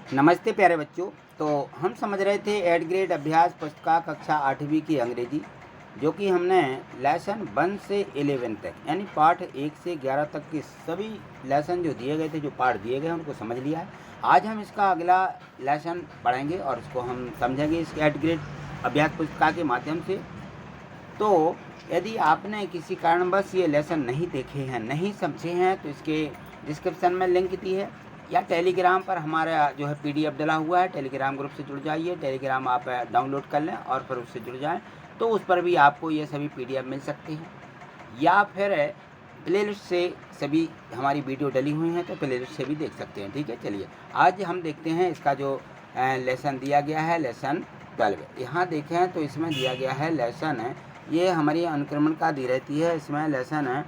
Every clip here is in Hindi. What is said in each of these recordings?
नमस्ते प्यारे बच्चों। तो हम समझ रहे थे 8th ग्रेड अभ्यास पुस्तिका कक्षा 8वीं की अंग्रेजी, जो कि हमने लेसन 1 से 11 तक यानी पाठ 1 से 11 तक के सभी लेसन जो दिए गए थे, जो पाठ दिए गए उनको समझ लिया है। आज हम इसका अगला लेसन पढ़ेंगे और इसको हम समझेंगे इस 8th ग्रेड अभ्यास पुस्तिका के माध्यम से। तो यदि आपने किसी कारणवश ये लेसन नहीं देखे हैं, नहीं समझे हैं, तो इसके डिस्क्रिप्शन में लिंक दी है या टेलीग्राम पर हमारा जो है PDF डला हुआ है। टेलीग्राम ग्रुप से जुड़ जाइए, टेलीग्राम आप डाउनलोड कर लें और फिर उससे जुड़ जाएं, तो उस पर भी आपको ये सभी PDF मिल सकती हैं। या फिर प्लेलिस्ट से सभी हमारी वीडियो डली हुई हैं, तो प्लेलिस्ट से भी देख सकते हैं। ठीक है, चलिए आज हम देखते हैं इसका जो लेसन दिया गया है, लेसन 12। यहाँ देखें तो इसमें दिया गया है लेसन है, ये हमारी अनुक्रमण का दी रहती है। इसमें लेसन है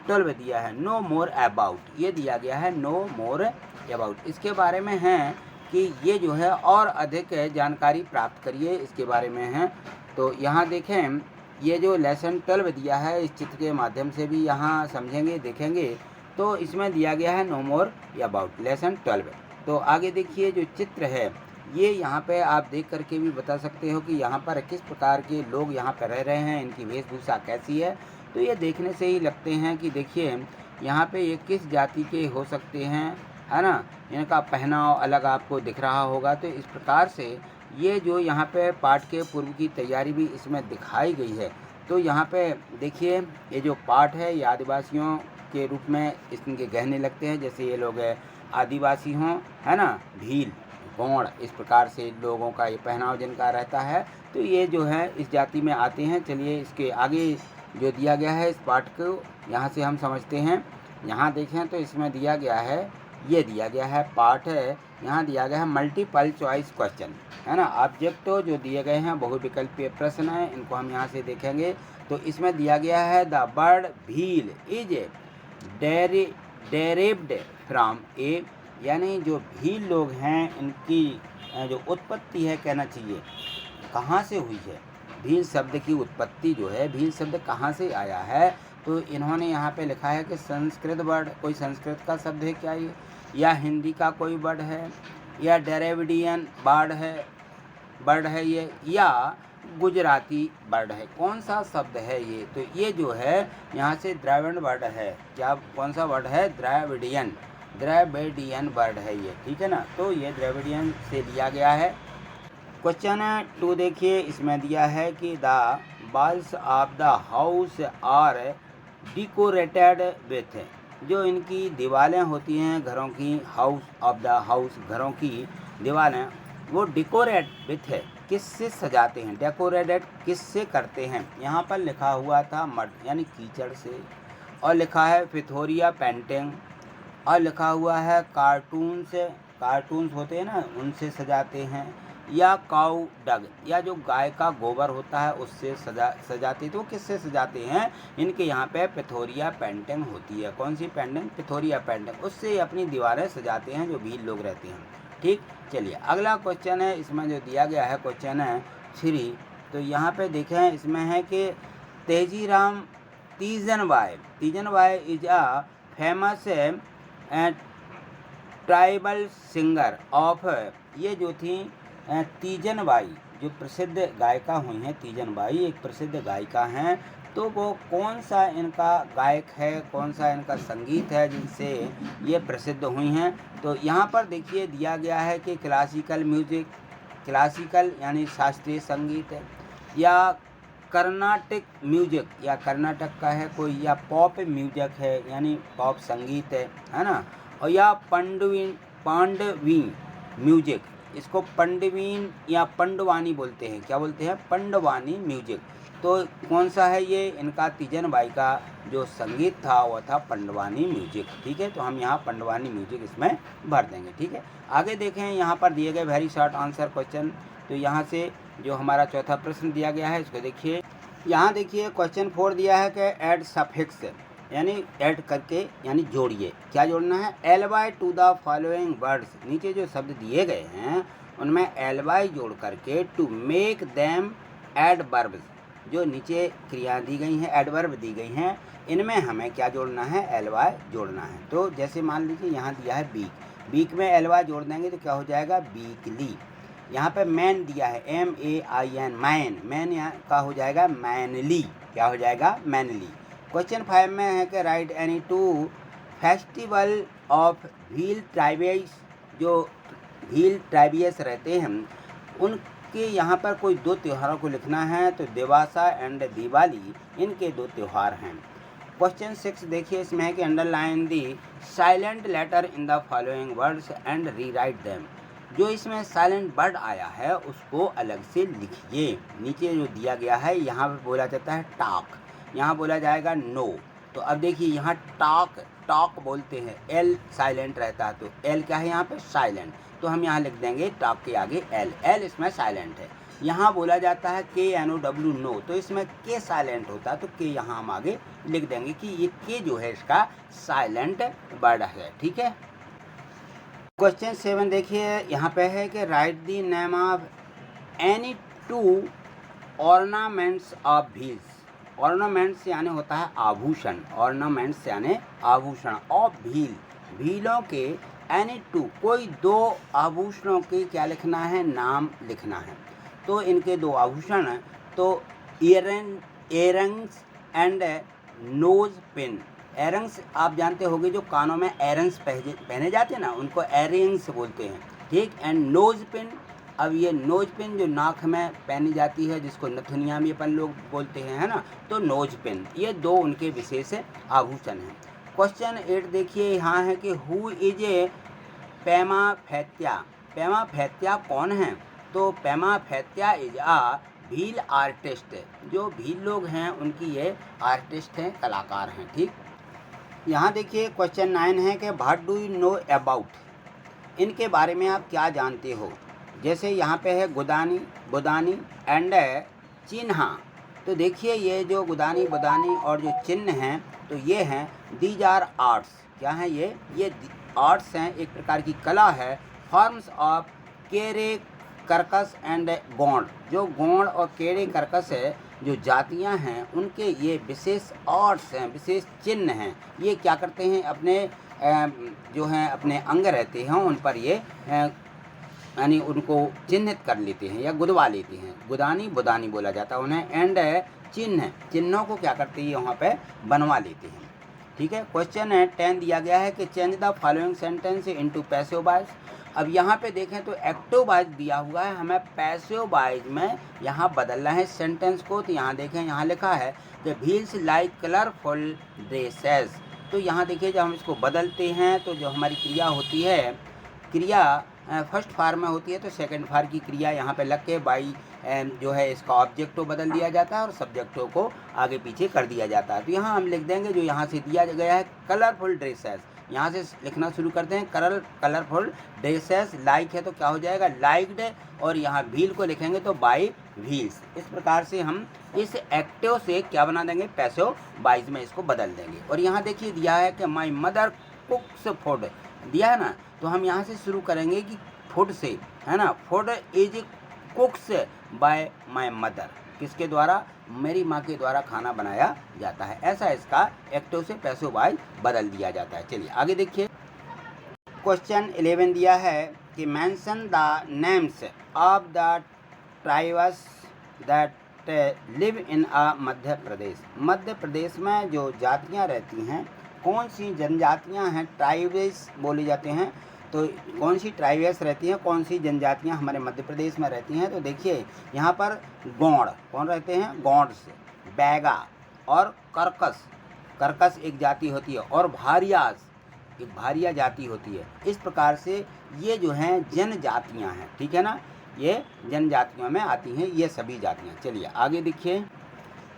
12 दिया है, नो मोर अबाउट, ये दिया गया है नो मोर अबाउट। इसके बारे में है कि ये जो है और अधिक जानकारी प्राप्त करिए, इसके बारे में है। तो यहाँ देखें, ये जो लेसन 12 दिया है, इस चित्र के माध्यम से भी यहाँ समझेंगे, देखेंगे। तो इसमें दिया गया है नो मोर अबाउट, लेसन 12। तो आगे देखिए जो चित्र है, ये यहाँ पे आप देख करके भी बता सकते हो कि यहाँ पर किस प्रकार के लोग यहाँ पर रह रहे हैं, इनकी वेशभूषा कैसी है। तो ये देखने से ही लगते हैं कि देखिए यहाँ पे ये किस जाति के हो सकते हैं, है ना। इनका पहनाव अलग आपको दिख रहा होगा। तो इस प्रकार से ये जो यहाँ पे पाठ के पूर्व की तैयारी भी इसमें दिखाई गई है। तो यहाँ पे देखिए ये जो पाठ है, ये आदिवासियों के रूप में इनके गहने लगते हैं, जैसे ये लोग आदिवासी हों, है ना, भील, गौड़, इस प्रकार से लोगों का ये पहनाव जिनका रहता है। तो ये जो है इस जाति में आते हैं। चलिए इसके आगे जो दिया गया है इस पाठ को यहाँ से हम समझते हैं। यहाँ देखें तो इसमें दिया गया है, ये दिया गया है पाठ है, यहाँ दिया गया है मल्टीपल चॉइस क्वेश्चन, है ना। ऑब्जेक्ट जो दिए गए हैं बहुविकल्पीय प्रश्न हैं, इनको हम यहाँ से देखेंगे। तो इसमें दिया गया है the word Bhil is derived from a, यानी जो भील लोग हैं इनकी जो उत्पत्ति है, कहना चाहिए कहाँ से हुई है। भील शब्द की उत्पत्ति जो है, भील शब्द कहाँ से आया है, तो इन्होंने यहाँ पे लिखा है कि संस्कृत वर्ड, कोई संस्कृत का शब्द है क्या ये, या हिंदी का कोई वर्ड है, या डेरेविडियन वर्ड है ये, या गुजराती वर्ड है। कौन सा शब्द है ये, तो ये जो है यहाँ से द्रविड़ वर्ड है। क्या, कौन सा वर्ड है, द्रविडियन वर्ड है ये, ठीक है ना। तो ये द्रविडियन से लिया गया है। क्वेश्चन 2 देखिए, इसमें दिया है कि the walls of the house are decorated with, जो इनकी दीवारें होती हैं घरों की, हाउस ऑफ द हाउस, घरों की दीवारें, वो डिकोरेट विथ है, किससे सजाते हैं, डेकोरेटेड किससे करते हैं। यहाँ पर लिखा हुआ था मड यानी कीचड़ से, और लिखा है पिथोरिया पेंटिंग, और लिखा हुआ है कार्टून्स होते हैं ना, उनसे सजाते हैं, या काऊ डग, या जो गाय का गोबर होता है उससे सजाते। तो किससे सजाते हैं, इनके यहाँ पे पिथोरिया पेंटिंग होती है। कौन सी पेंटिंग, पिथोरिया पेंटिंग, उससे अपनी दीवारें सजाते हैं जो भील लोग रहते हैं। ठीक, चलिए अगला क्वेश्चन है, इसमें जो दिया गया है क्वेश्चन है 3। तो यहाँ पे देखें, इसमें है कि Tejiram Teejanbai is a famous tribal singer of, ये जो थी तीजनबाई, जो प्रसिद्ध गायिका हुई हैं, तीजनबाई एक प्रसिद्ध गायिका हैं। तो वो कौन सा इनका गायक है, कौन सा इनका संगीत है जिनसे ये प्रसिद्ध हुई हैं। तो यहाँ पर देखिए दिया गया है कि क्लासिकल म्यूजिक, क्लासिकल यानी शास्त्रीय संगीत है, या कर्नाटिक म्यूजिक, या कर्नाटक का है कोई, या पॉप म्यूजिक है यानी पॉप संगीत है ना, और या पांडवी म्यूजिक, इसको पंडवीन या पंडवानी बोलते हैं। क्या बोलते हैं, पंडवानी म्यूजिक। तो कौन सा है ये, इनका तीजनबाई का जो संगीत था वो था पंडवानी म्यूजिक। ठीक है, तो हम यहाँ पंडवानी म्यूजिक इसमें भर देंगे। ठीक है, आगे देखें, यहाँ पर दिए गए वेरी शॉर्ट आंसर क्वेश्चन। तो यहाँ से जो हमारा चौथा प्रश्न दिया गया है, इसको देखिए। यहाँ देखिए क्वेश्चन 4 दिया है कि ऐड सफिक्स, यानी ऐड करके यानी जोड़िए। क्या जोड़ना है, एलवाई टू द फॉलोइंग वर्ड्स, नीचे जो शब्द दिए गए हैं उनमें एलवाई जोड़ करके टू मेक देम एडवर्ब्स, जो नीचे क्रिया दी गई हैं, एडवर्ब दी गई हैं, इनमें हमें क्या जोड़ना है, एलवाई जोड़ना है। तो जैसे मान लीजिए यहाँ दिया है वीक, बीक में एलवा जोड़ देंगे तो क्या हो जाएगा, बीकली। यहाँ पे मैन दिया है, MAIN, मैन, मैन यहाँ का हो जाएगा मैनली, क्या हो जाएगा, मैनली। क्वेश्चन 5 में है कि right any two festival of Bhil tribes, जो भील ट्राइबियस रहते हैं उनके यहाँ पर कोई दो त्योहारों को लिखना है, तो देवासा एंड दिवाली इनके दो त्यौहार हैं। क्वेश्चन 6 देखिए, इसमें है कि underline the silent letter in the following words and rewrite them. जो इसमें साइलेंट वर्ड आया है उसको अलग से लिखिए। नीचे जो दिया गया है यहाँ पर बोला जाता है टॉक, यहाँ बोला जाएगा नो। तो अब देखिए यहाँ टॉक, टॉक बोलते हैं, एल साइलेंट रहता है, तो एल क्या है यहाँ पे, साइलेंट। तो हम यहाँ लिख देंगे टॉक के आगे एल, एल इसमें साइलेंट है। यहाँ बोला जाता है KNOW नो, तो इसमें के साइलेंट होता है, तो के यहाँ हम आगे लिख देंगे कि ये के जो है इसका साइलेंट वर्ड है, ठीक है। क्वेश्चन 7 देखिए, यहाँ पे है कि right the name of any two ornaments of Bhils. Ornaments यानी होता है आभूषण, ऑर्नामेंट्स यानी आभूषण, ऑफ भील, भीलों के, एनी टू कोई दो आभूषणों के क्या लिखना है, नाम लिखना है। तो इनके दो आभूषण हैं, तो earrings and nose pin. Earrings आप जानते होंगे, जो कानों में एयरिंग्स पहने जाते हैं ना, उनको एयरिंग्स बोलते हैं, ठीक। एंड नोज पिन, अब ये नोज पिन जो नाक में पहनी जाती है, जिसको नथुनिया भी अपन लोग बोलते हैं, है ना, तो नोज पिन, ये दो उनके विशेष आभूषण हैं। क्वेश्चन 8 देखिए, यहाँ है कि हु इज ए पेमाफैत्या। पेमाफैत्या कौन है, तो पेमाफैत्या इज आ भील आर्टिस्ट। जो भील लोग हैं उनकी ये आर्टिस्ट हैं, कलाकार हैं, ठीक। यहाँ देखिए क्वेश्चन 9 है कि what do you know about, इनके बारे में आप क्या जानते हो। जैसे यहाँ पे है गुदानी, बुदानी एंड चिन्हा। तो देखिए ये जो गुदानी, बुदानी और जो चिन्ह हैं, तो ये हैं दीज आर आर्ट्स। क्या हैं ये आर्ट्स हैं, एक प्रकार की कला है। फॉर्म्स ऑफ केरे कर्कस एंड गोंड, जो गोंड और केड़े कर्कस है, जो जातियां हैं, उनके ये विशेष आर्ट्स हैं, विशेष चिन्ह हैं। ये क्या करते हैं, अपने जो हैं अपने अंग रहते हैं उन पर ये यानी उनको चिन्हित कर लेते हैं या गुदवा लेते हैं। गुदानी बुदानी बोला जाता है उन्हें। एंड चिन्हों को क्या करते हैं, वहाँ पे बनवा लेते हैं, ठीक है। क्वेश्चन 10 दिया गया है कि change the following sentence into passive voice. अब यहाँ पे देखें तो एक्टिव वॉइस दिया हुआ है, हमें पैसिव वॉइस में यहाँ बदलना है सेंटेंस को। तो यहाँ देखें, यहाँ लिखा है the wheels like colourful dresses. तो यहाँ देखिए जब हम इसको बदलते हैं तो जो हमारी क्रिया होती है, क्रिया फर्स्ट फार में होती है, तो सेकंड फार की क्रिया यहाँ पे लग के बाई जो है इसका ऑब्जेक्ट को बदल दिया जाता है और सब्जेक्टों को आगे पीछे कर दिया जाता है। तो यहाँ हम लिख देंगे, जो यहाँ से दिया गया है कलरफुल ड्रेसेस, यहाँ से लिखना शुरू करते हैं कलरफुल ड्रेसेस। लाइक है तो क्या हो जाएगा, लाइक्ड, और यहाँ व्हील को लिखेंगे तो बाई व्हील्स। इस प्रकार से हम इस एक्टिव से क्या बना देंगे, पैसिव वॉइस में इसको बदल देंगे। और यहाँ देखिए दिया है कि माई मदर कुक्स फूड, दिया है ना, तो हम यहाँ से शुरू करेंगे कि फूड से, है ना। Food is cooks by my mother, किसके द्वारा, मेरी माँ के द्वारा खाना बनाया जाता है। ऐसा इसका एक्टिव से पैसिव वॉइस बदल दिया जाता है। चलिए आगे देखिए, क्वेश्चन 11 दिया है कि mention the names of the tribes that live in a Madhya Pradesh. Madhya Pradesh में जो जातियाँ रहती हैं, कौन सी जनजातियाँ हैं, ट्राइब्स बोले जाते हैं, तो कौन सी ट्राइब्स रहती हैं, कौन सी जनजातियाँ हमारे मध्य प्रदेश में रहती हैं। तो देखिए यहाँ पर गौड़ कौन रहते हैं, गौड्स, बैगा और कर्कस, कर्कस एक जाति होती है, और भारियास एक भारिया जाति होती है। इस प्रकार से ये जो हैं जनजातियाँ हैं, ठीक है ना, ये जनजातियों में आती हैं ये सभी जातियाँ। चलिए आगे देखिए,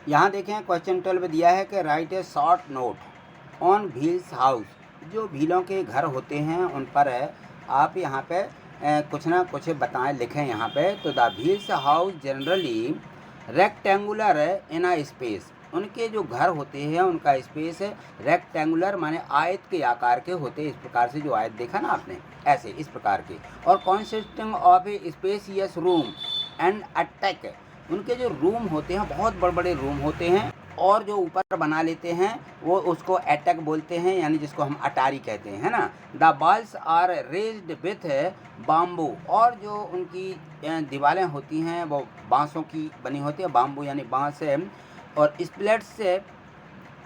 यहाँ देखें क्वेश्चन 12 दिया है कि right A short note on Bhils house. जो भीलों के घर होते हैं उन पर आप यहाँ पे कुछ ना कुछ बताएं, लिखें यहाँ पे। तो the Bhils house generally rectangular in a space. उनके जो घर होते हैं उनका स्पेस रेक्टेंगुलर माने आयत के आकार के होते हैं। इस प्रकार से जो आयत देखा ना आपने, ऐसे इस प्रकार के, और consisting of A spacious room and attack. उनके जो रूम होते हैं बहुत बड़े बड़े रूम होते हैं, और जो ऊपर बना लेते हैं वो उसको एटक बोलते हैं, यानी जिसको हम अटारी कहते हैं, है ना। The balls are raised with bamboo, और जो उनकी दीवारें होती हैं वो बांसों की बनी होती है, बाम्बू यानी बांस है, और स्प्लेट्स से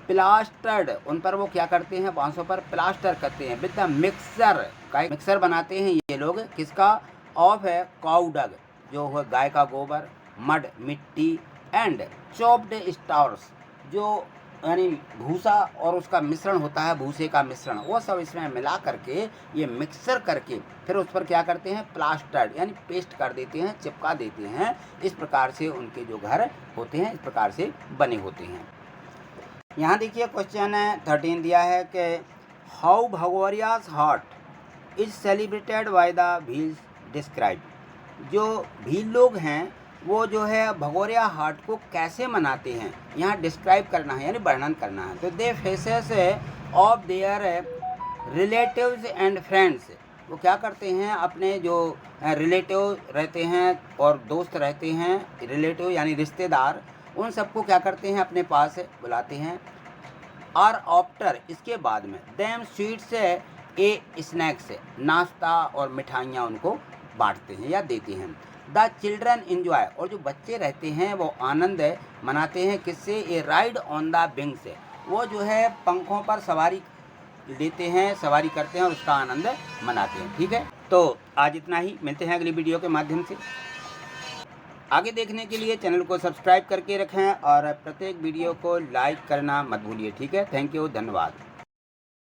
प्लास्टर्ड, उन पर वो क्या करते हैं, बांसों पर प्लास्टर करते हैं, विद द मिक्सर, मिक्सर बनाते हैं ये लोग, किसका, ऑफ है काउ डग, जो है गाय का गोबर, मड मिट्टी, एंड चॉप्ड स्टार्स, जो यानी भूसा और उसका मिश्रण होता है, भूसे का मिश्रण, वो सब इसमें मिला करके ये मिक्सर करके फिर उस पर क्या करते हैं, प्लास्टर्ड यानी पेस्ट कर देते हैं, चिपका देते हैं। इस प्रकार से उनके जो घर होते हैं इस प्रकार से बने होते हैं। यहाँ देखिए क्वेश्चन 13 दिया है कि how Bhagoria's haat is celebrated by the Bhils describe, जो भील लोग हैं वो जो है भगोरिया हाट को कैसे मनाते हैं, यहाँ डिस्क्राइब करना है यानी वर्णन करना है। तो they faces of their relatives and friends, वो क्या करते हैं, अपने जो रिलेटिव रहते हैं और दोस्त रहते हैं, रिलेटिव यानी रिश्तेदार, उन सबको क्या करते हैं, अपने पास बुलाते हैं। और आफ्टर, इसके बाद में, देम स्वीट्स ए स्नैक्स, नाश्ता और मिठाइयाँ उनको बांटते हैं या देते हैं। द चिल्ड्रन इंजॉय, और जो बच्चे रहते हैं वो आनंद मनाते हैं, किससे, ए राइड ऑन द विंग्स, वो जो है पंखों पर सवारी लेते हैं, सवारी करते हैं और उसका आनंद मनाते हैं। ठीक है, तो आज इतना ही, मिलते हैं अगली वीडियो के माध्यम से। आगे देखने के लिए चैनल को सब्सक्राइब करके रखें और प्रत्येक वीडियो को लाइक करना मत भूलिए। ठीक है, थैंक यू, धन्यवाद।